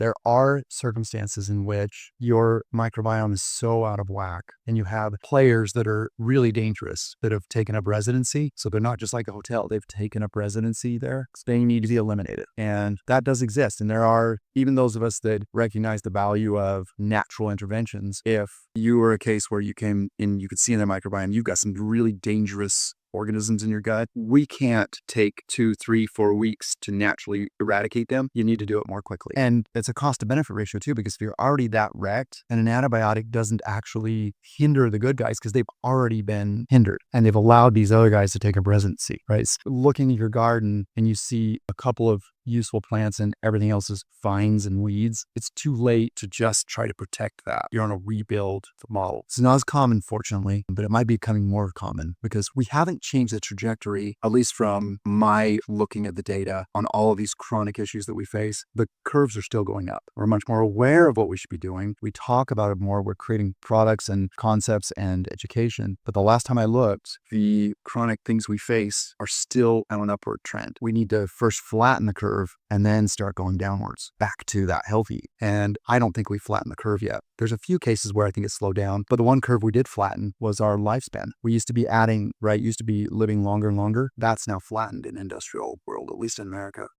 There are circumstances in which your microbiome is so out of whack and you have players that are really dangerous that have taken up residency. So they're not just like a hotel, they've taken up residency there. So they need to be eliminated. And that does exist. And there are even those of us that recognize the value of natural interventions. If you were a case where you came in, you could see in their microbiome, you've got some really dangerous organisms in your gut. We can't take 2, 3, 4 weeks to naturally eradicate them. You need to do it more quickly. And it's a cost to benefit ratio too, because if you're already that wrecked, and an antibiotic doesn't actually hinder the good guys because they've already been hindered and they've allowed these other guys to take up residency, right? So looking at your garden and you see a couple of useful plants and everything else is vines and weeds, it's too late to just try to protect that. You're on a rebuild model. It's not as common, fortunately, but it might be becoming more common because we haven't changed the trajectory, at least from my looking at the data on all of these chronic issues that we face. The curves are still going up. We're much more aware of what we should be doing. We talk about it more. We're creating products and concepts and education. But the last time I looked, the chronic things we face are still on an upward trend. We need to first flatten the curve and then start going downwards back to that healthy. And I don't think we flattened the curve yet. There's a few cases where I think it slowed down, but the one curve we did flatten was our lifespan. We used to be adding, right? Used to be living longer and longer. That's now flattened in industrial world, at least in America.